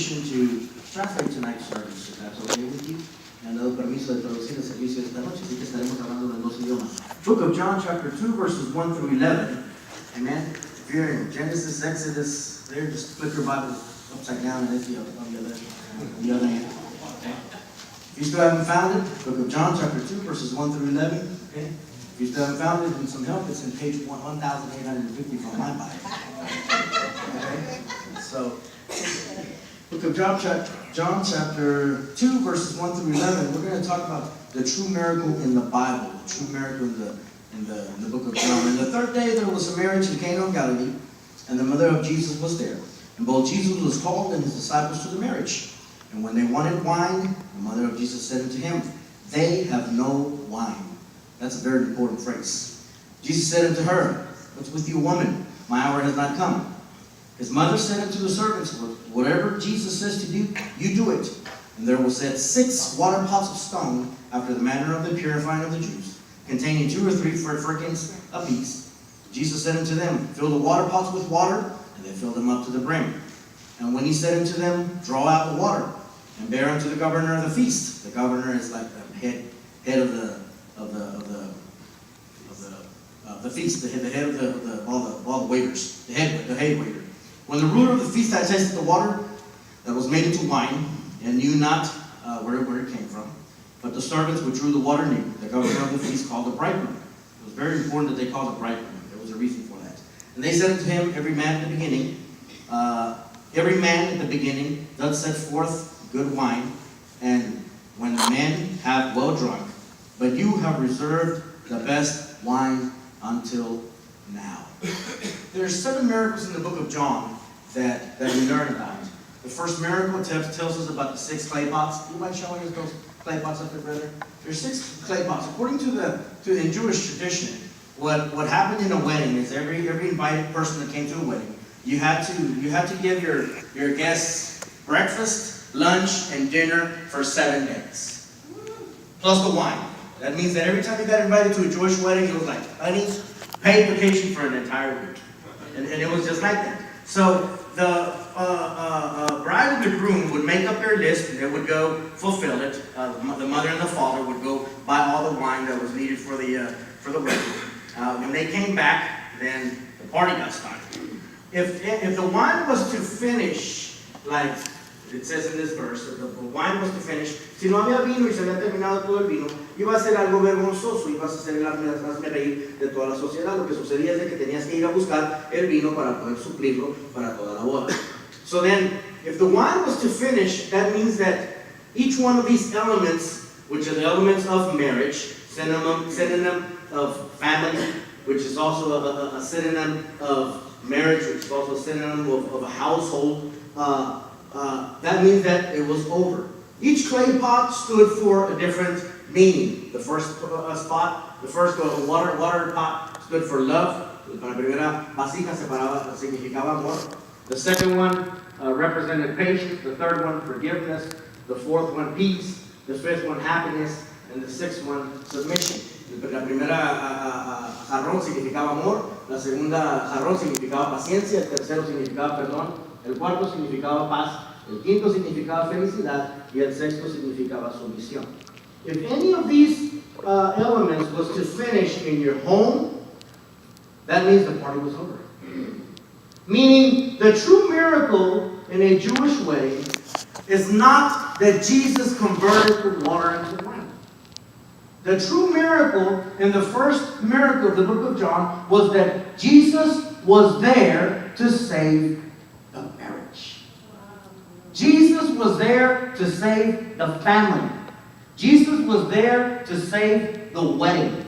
permission to translate tonight's service, if that's okay with you. Me han dado permiso de traducir el servicio esta noche, así que estaremos hablando en dos idiomas. Book of John, chapter 2, verses 1 through 11. Amen. If you're in Genesis, Exodus, there, just flip your Bible upside down and it's on the other end. Okay. If you still haven't found it, Book of John, chapter 2, verses 1 through 11. Okay. If you still haven't found it, need some help, it's in page 1850 from my Bible. Okay. So, Book of John, chapter 2, verses 1 through 11. We're going to talk about the true miracle in the Bible, the true miracle in the book of John. And the third day there was a marriage in Cana of Galilee, and the mother of Jesus was there. And both Jesus was called and his disciples to the marriage. And when they wanted wine, the mother of Jesus said unto him, They have no wine. That's a very important phrase. Jesus said unto her, What's with you, woman? My hour has not come. His mother said unto the servants, Whatever Jesus says to do, you do it. And there were set 6 water pots of stone, after the manner of the purifying of the Jews, containing 2 or 3 firkins apiece. Jesus said unto them, Fill the water pots with water, and they filled them up to the brim. And when he said unto them, Draw out the water, and bear unto the governor of the feast. The governor is like the head of the feast, the head of all the waiters, the head waiter. When the ruler of the feast had tasted the water that was made into wine, and knew not where it came from, but the servants which drew the water knew, the governor of the feast called the bridegroom. It was very important that they called the bridegroom. There was a reason for that. And they said unto him, Every man at the beginning doth set forth good wine, and when the men have well drunk, but you have reserved the best wine until now. There's 7 miracles in the book of John that we learn about. The first miracle tells us about the 6 clay pots. Do you mind showing us those clay pots up there, brother? There's 6 clay pots. According to the Jewish tradition, what happened in a wedding is every invited person that came to a wedding, you had to give your guests breakfast, lunch, and dinner for 7 days, plus the wine. That means that every time you got invited to a Jewish wedding, it was like, honey, paid vacation for an entire week. And it was just like that. So the bride and the groom would make up their list, and they would go fulfill it. The mother and the father would go buy all the wine that was needed for the wedding. When they came back, then the party got started. If the wine was to finish, like it says in this verse, if the wine was to finish, si no había vino y se había terminado todo el vino, iba a ser algo vergonzoso, ibas a ser el hazme-reír de toda la sociedad. Lo que sucedía es de que tenías que ir a buscar el vino para poder suplirlo para toda la boda. So then, if the wine was to finish, that means that each one of these elements, which are the elements of marriage, synonym of family, which is also a synonym of marriage, which is also a synonym of a household, that means that it was over. Each clay pot stood for a different meaning. The first spot, the first water pot stood for love. La primera vasija significaba amor. The second one represented patience. The third one, forgiveness. The fourth one, peace. The fifth one, happiness. And the sixth one, submission. La primera jarrón significaba amor. La segunda jarrón significaba paciencia. El tercero significaba perdón. El cuarto significaba paz. El quinto significaba felicidad. Y el sexto significaba sumisión. If any of these elements was to finish in your home, that means the party was over. Meaning, the true miracle in a Jewish wedding is not that Jesus converted the water into wine. The true miracle in the first miracle of the book of John was that Jesus was there to save the marriage. Jesus was there to save the family. Jesus was there to save the wedding.